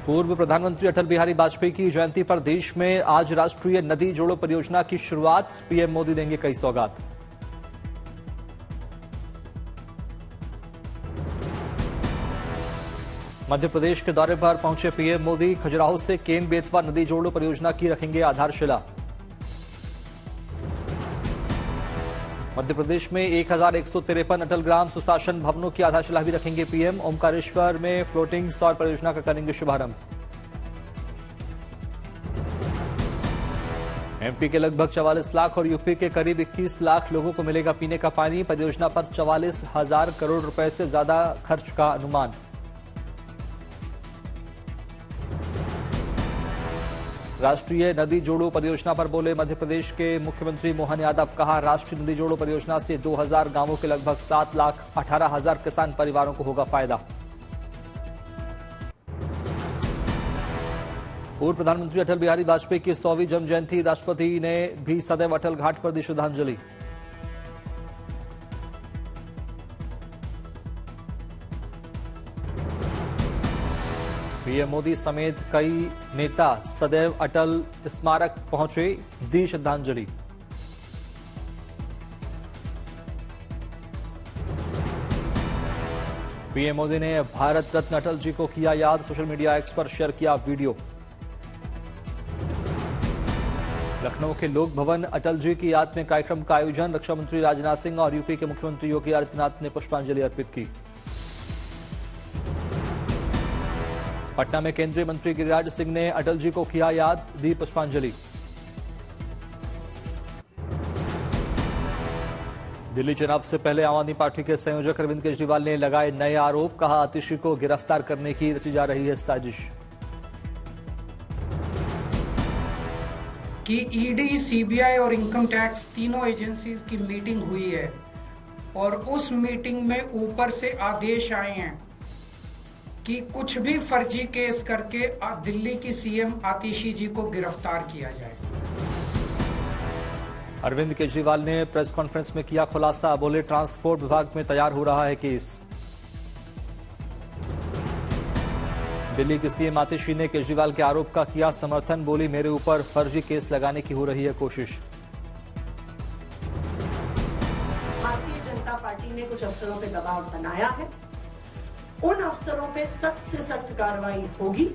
पूर्व प्रधानमंत्री अटल बिहारी वाजपेयी की जयंती पर देश में आज राष्ट्रीय नदी जोड़ो परियोजना की शुरुआत। पीएम मोदी देंगे कई सौगात। मध्य प्रदेश के दौरे पर पहुंचे पीएम मोदी। खजुराहो से केन बेतवा नदी जोड़ो परियोजना की रखेंगे आधारशिला। मध्य प्रदेश में 1153 अटल ग्राम सुशासन भवनों की आधारशिला भी रखेंगे पीएम। ओमकारेश्वर में फ्लोटिंग सौर परियोजना का करेंगे शुभारंभ। एमपी के लगभग 44 लाख और यूपी के करीब 21 लाख लोगों को मिलेगा पीने का पानी। परियोजना पर 44,000 करोड़ रुपए से ज्यादा खर्च का अनुमान। राष्ट्रीय नदी जोड़ो परियोजना पर बोले मध्य प्रदेश के मुख्यमंत्री मोहन यादव। कहा, राष्ट्रीय नदी जोड़ो परियोजना से 2000 गांवों के लगभग 7,18,000 किसान परिवारों को होगा फायदा। पूर्व प्रधानमंत्री अटल बिहारी वाजपेयी की 100वीं जन्म जयंती। राष्ट्रपति ने भी सदैव अटल घाट पर दी श्रद्धांजलि। पीएम मोदी समेत कई नेता सदैव अटल स्मारक पहुंचे, दी श्रद्धांजलि। पीएम मोदी ने भारत रत्न अटल जी को किया याद। सोशल मीडिया एक्स पर शेयर किया वीडियो। लखनऊ के लोक भवन अटल जी की याद में कार्यक्रम का आयोजन। रक्षा मंत्री राजनाथ सिंह और यूपी के मुख्यमंत्री योगी आदित्यनाथ ने पुष्पांजलि अर्पित की। पटना में केंद्रीय मंत्री गिरिराज सिंह ने अटल जी को किया याद, दी पुष्पांजलि। दिल्ली चुनाव से पहले आम आदमी पार्टी के संयोजक अरविंद केजरीवाल ने लगाए नए आरोप। कहा, आतिशी को गिरफ्तार करने की रची जा रही है साजिश। कि ईडी, सीबीआई और इनकम टैक्स तीनों एजेंसीज की मीटिंग हुई है और उस मीटिंग में ऊपर से आदेश आए हैं कि कुछ भी फर्जी केस करके दिल्ली की सीएम आतिशी जी को गिरफ्तार किया जाए। अरविंद केजरीवाल ने प्रेस कॉन्फ्रेंस में किया खुलासा। बोले, ट्रांसपोर्ट विभाग में तैयार हो रहा है केस। दिल्ली की सीएम आतिशी ने केजरीवाल के आरोप का किया समर्थन। बोली, मेरे ऊपर फर्जी केस लगाने की हो रही है कोशिश। भारतीय जनता पार्टी ने कुछ अफसरों पे दबाव बनाया है। उन अफसरों पे सख्त से सख्त कार्रवाई होगी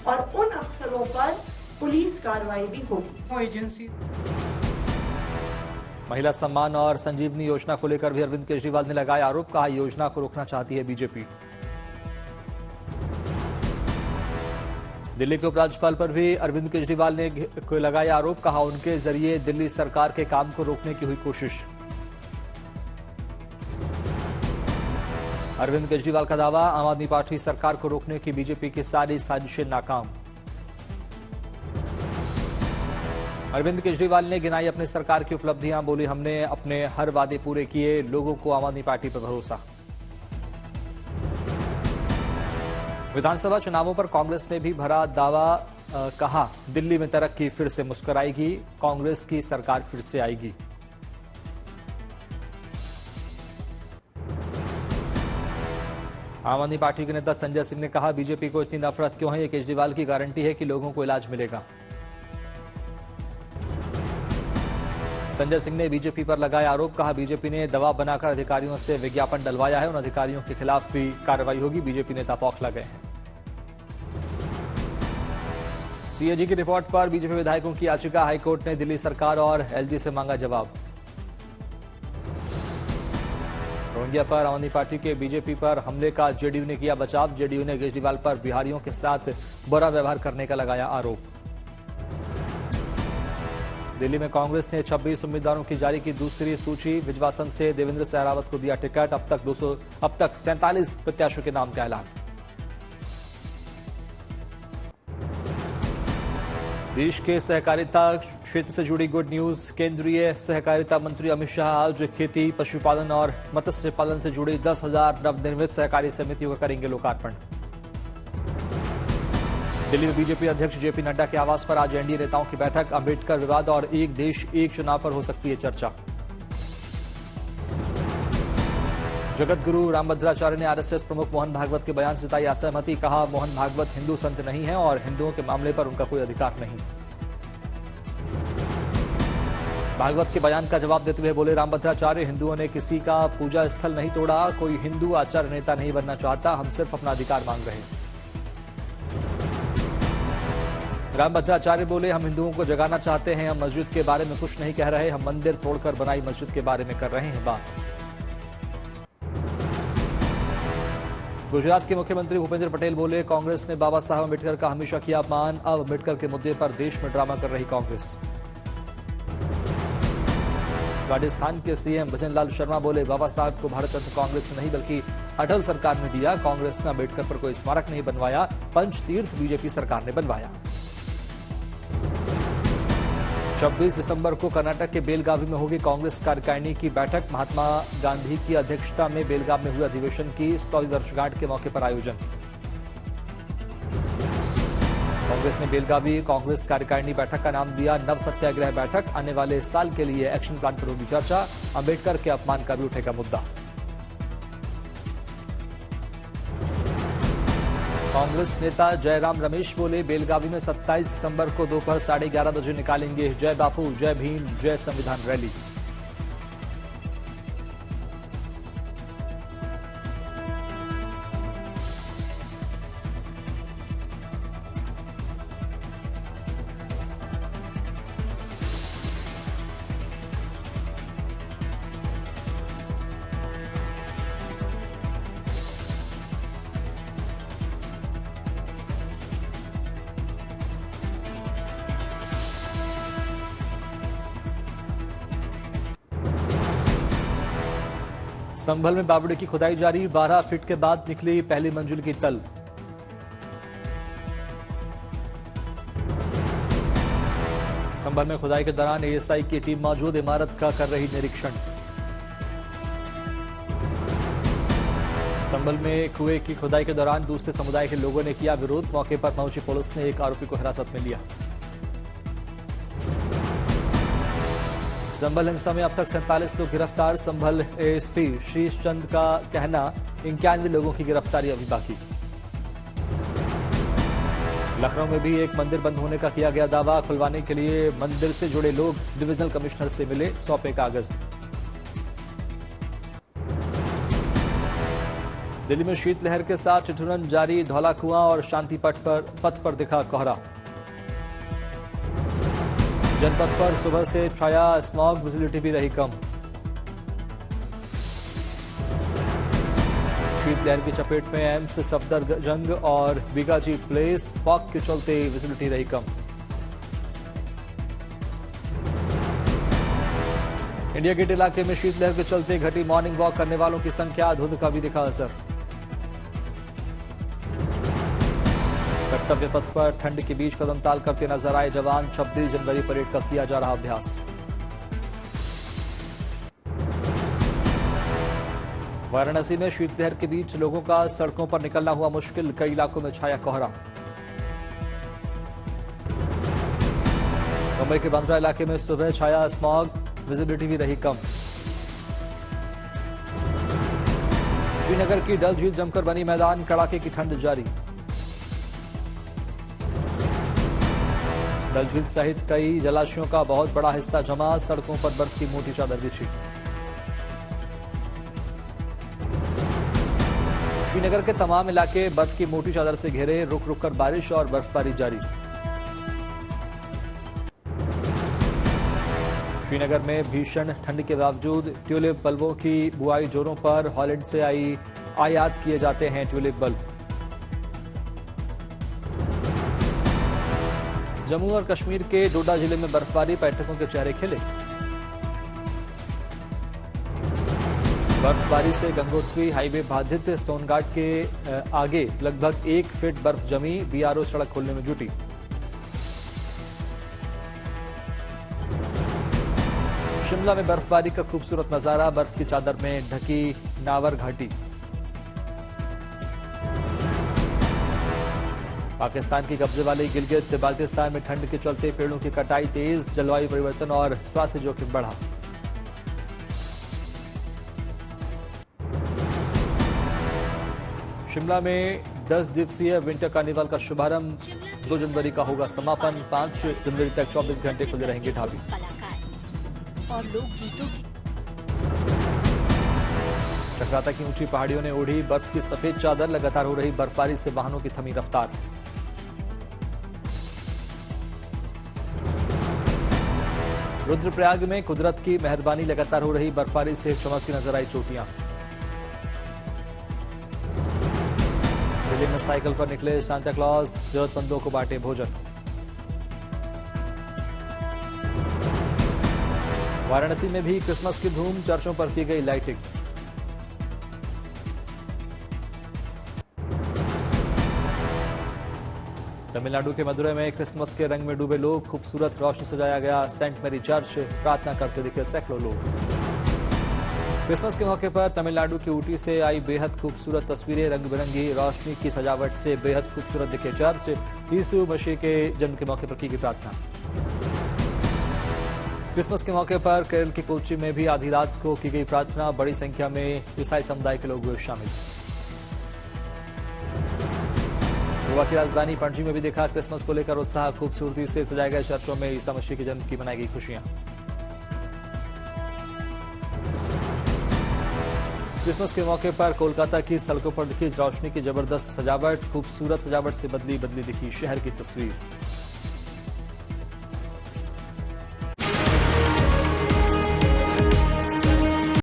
और उन अफसरों पर पुलिस कार्रवाई भी होगी। एजेंसी महिला सम्मान और संजीवनी योजना को लेकर भी अरविंद केजरीवाल ने लगाया आरोप। कहा, योजना को रोकना चाहती है बीजेपी। दिल्ली के उपराज्यपाल पर भी अरविंद केजरीवाल ने लगाया आरोप। कहा, उनके जरिए दिल्ली सरकार के काम को रोकने की हुई कोशिश। अरविंद केजरीवाल का दावा, आम आदमी पार्टी सरकार को रोकने की बीजेपी की सारी साजिशें नाकाम। अरविंद केजरीवाल ने गिनाई अपनी सरकार की उपलब्धियां। बोली, हमने अपने हर वादे पूरे किए, लोगों को आम आदमी पार्टी पर भरोसा। विधानसभा चुनावों पर कांग्रेस ने भी भरा दावा। कहा, दिल्ली में तरक्की फिर से मुस्कुराएगी, कांग्रेस की सरकार फिर से आएगी। आम आदमी पार्टी के नेता संजय सिंह ने कहा, बीजेपी को इतनी नफरत क्यों है? ये केजरीवाल की गारंटी है कि लोगों को इलाज मिलेगा। संजय सिंह ने बीजेपी पर लगाया आरोप। कहा, बीजेपी ने दबाव बनाकर अधिकारियों से विज्ञापन डलवाया है। उन अधिकारियों के खिलाफ भी कार्रवाई होगी। बीजेपी नेता बौखला गए हैं। सीएजी की रिपोर्ट पर बीजेपी विधायकों की याचिका। हाईकोर्ट ने दिल्ली सरकार और एलजी से मांगा जवाब। रोहिंग्या पर आम आदमी पार्टी के बीजेपी पर हमले का जेडीयू ने किया बचाव। जेडीयू ने केजरीवाल पर बिहारियों के साथ बुरा व्यवहार करने का लगाया आरोप। दिल्ली में कांग्रेस ने 26 उम्मीदवारों की जारी की दूसरी सूची। विजवासन से देवेंद्र सहरावत को दिया टिकट। अब तक 47 प्रत्याशियों के नाम का ऐलान। देश के सहकारिता क्षेत्र से जुड़ी गुड न्यूज। केंद्रीय सहकारिता मंत्री अमित शाह आज खेती, पशुपालन और मत्स्य पालन से जुड़ी 10,000 नवनिर्मित सहकारी समितियों का करेंगे लोकार्पण। दिल्ली में बीजेपी अध्यक्ष जेपी नड्डा के आवास पर आज एनडीए नेताओं की बैठक। अंबेडकर विवाद और एक देश एक चुनाव पर हो सकती है चर्चा। जगत गुरु रामभद्राचार्य ने आरएसएस प्रमुख मोहन भागवत के बयान से जताई असहमति। कहा, मोहन भागवत हिंदू संत नहीं है और हिंदुओं के मामले पर उनका कोई अधिकार नहीं। भागवत के बयान का जवाब देते हुए बोले रामभद्राचार्य, हिंदुओं ने किसी का पूजा स्थल नहीं तोड़ा, कोई हिंदू आचार्य नेता नहीं बनना चाहता, हम सिर्फ अपना अधिकार मांग रहे हैं। रामभद्राचार्य बोले, हम हिंदुओं को जगाना चाहते हैं, हम मस्जिद के बारे में कुछ नहीं कह रहे, हम मंदिर तोड़कर बनाई मस्जिद के बारे में कर रहे हैं बात। गुजरात के मुख्यमंत्री भूपेंद्र पटेल बोले, कांग्रेस ने बाबा साहब अम्बेडकर का हमेशा किया अपमान, अब अम्बेडकर के मुद्दे पर देश में ड्रामा कर रही कांग्रेस। राजस्थान के सीएम भजनलाल शर्मा बोले, बाबा साहब को भारत रत्न कांग्रेस ने नहीं बल्कि अटल सरकार ने दिया, कांग्रेस ने अम्बेडकर पर कोई स्मारक नहीं बनवाया, पंचतीर्थ बीजेपी सरकार ने बनवाया। 26 दिसंबर को कर्नाटक के बेलगावी में होगी कांग्रेस कार्यकारिणी की बैठक। महात्मा गांधी की अध्यक्षता में बेलगाव में हुए अधिवेशन की 100वीं वर्षगांठ के मौके पर आयोजन। कांग्रेस ने बेलगावी कांग्रेस कार्यकारिणी बैठक का नाम दिया नव सत्याग्रह बैठक। आने वाले साल के लिए एक्शन प्लान पर होगी चर्चा, अम्बेडकर के अपमान का भी उठेगा मुद्दा। कांग्रेस नेता जयराम रमेश बोले, बेलगावी में 27 दिसंबर को दोपहर 11:30 बजे निकालेंगे जय बापू, जय भीम, जय संविधान रैली। संभल में बावड़ी की खुदाई जारी, 12 फीट के बाद निकली पहली मंजिल की तल। संभल में खुदाई के दौरान एएसआई की टीम मौजूद, इमारत का कर रही निरीक्षण। संभल में कुएं की खुदाई के दौरान दूसरे समुदाय के लोगों ने किया विरोध, मौके पर पहुंची पुलिस ने एक आरोपी को हिरासत में लिया। संभल हिंसा में अब तक 47 लोग गिरफ्तार। संभल एएसपी शीश चंद का कहना, 91 लोगों की गिरफ्तारी अभी बाकी। लखनऊ में भी एक मंदिर बंद होने का किया गया दावा, खुलवाने के लिए मंदिर से जुड़े लोग डिविजनल कमिश्नर से मिले, सौंपे कागज। दिल्ली में शीतलहर के साथ ठिठुरन जारी, धौला कुआं और शांति पथ पर दिखा कोहरा। जनपद पर सुबह से छाया स्मॉग, विजिबिलिटी भी रही कम। शीतलहर की चपेट में एम्स, सफदरजंग और बीगाजी प्लेस, फॉग के चलते विजिबिलिटी रही कम। इंडिया गेट इलाके में शीतलहर के चलते घटी मॉर्निंग वॉक करने वालों की संख्या, धुंध का भी दिखा असर। कर्तव्य पथ पर ठंड के बीच कदम ताल करते नजर आए जवान, 26 जनवरी परेड का किया जा रहा अभ्यास। वाराणसी में शीतलहर के बीच लोगों का सड़कों पर निकलना हुआ मुश्किल, कई इलाकों में छाया कोहरा। मुंबई के बांद्रा इलाके में सुबह छाया स्मॉग, विजिबिलिटी भी रही कम। श्रीनगर की डल झील जमकर बनी मैदान, कड़ाके की ठंड जारी। डल झील सहित कई जलाशयों का बहुत बड़ा हिस्सा जमा, सड़कों पर बर्फ की मोटी चादर बिछी। श्रीनगर के तमाम इलाके बर्फ की मोटी चादर से घिरे, रुक रुक कर बारिश और बर्फबारी जारी। श्रीनगर में भीषण ठंड के बावजूद ट्यूलिप बल्बों की बुआई जोरों पर, हॉलैंड से आयात किए जाते हैं ट्यूलिप बल्ब। जम्मू और कश्मीर के डोडा जिले में बर्फबारी, पर्यटकों के चेहरे खिले। बर्फबारी से गंगोत्री हाईवे बाधित, सोनघाट के आगे लगभग 1 फीट बर्फ जमी, बीआरओ सड़क खोलने में जुटी। शिमला में बर्फबारी का खूबसूरत नजारा, बर्फ की चादर में ढकी नावर घाटी। पाकिस्तान की कब्जे वाली गिलगित बाल्टिस्तान में ठंड के चलते पेड़ों की कटाई तेज, जलवायु परिवर्तन और स्वास्थ्य जोखिम बढ़ा। शिमला में 10 दिवसीय विंटर कार्निवल का शुभारंभ 2 जनवरी का होगा समापन। 5 जनवरी तक 24 घंटे खुले रहेंगे ढाबे। कलाकार और लोकगीतों की चक्राता की ऊंची पहाड़ियों ने ओढ़ी बर्फ की सफेद चादर। लगातार हो रही बर्फबारी से वाहनों की थमी रफ्तार। रुद्रप्रयाग में कुदरत की मेहरबानी। लगातार हो रही बर्फबारी से चमकती नजर आई चोटियां। दिल्ली में साइकिल पर निकले सांता क्लॉज, जरूरतमंदों को बांटे भोजन। वाराणसी में भी क्रिसमस की धूम, चर्चों पर की गई लाइटिंग। तमिलनाडु के मदुरै में क्रिसमस के रंग में डूबे लोग। खूबसूरत रोशनी सजाया गया सेंट मैरी चर्च। प्रार्थना करते दिखे सैकड़ों लोग। क्रिसमस के मौके पर तमिलनाडु की ऊटी से आई बेहद खूबसूरत तस्वीरें। रंग बिरंगी रोशनी की सजावट से बेहद खूबसूरत दिखे चर्च। यीशु मसीह के जन्म के मौके पर की गई प्रार्थना। क्रिसमस के मौके पर केरल की कोच्चि में भी आधी रात को की गई प्रार्थना। बड़ी संख्या में ईसाई समुदाय के लोग हुए शामिल। गोवा की राजधानी पणजी में भी देखा क्रिसमस को लेकर उत्साह। खूबसूरती से सजाए गए चर्चों में ईसा मसीह के जन्म की मनाई गई खुशियां। क्रिसमस के मौके पर कोलकाता की सड़कों पर दिखी रोशनी की जबरदस्त सजावट। खूबसूरत सजावट से बदली दिखी शहर की तस्वीर।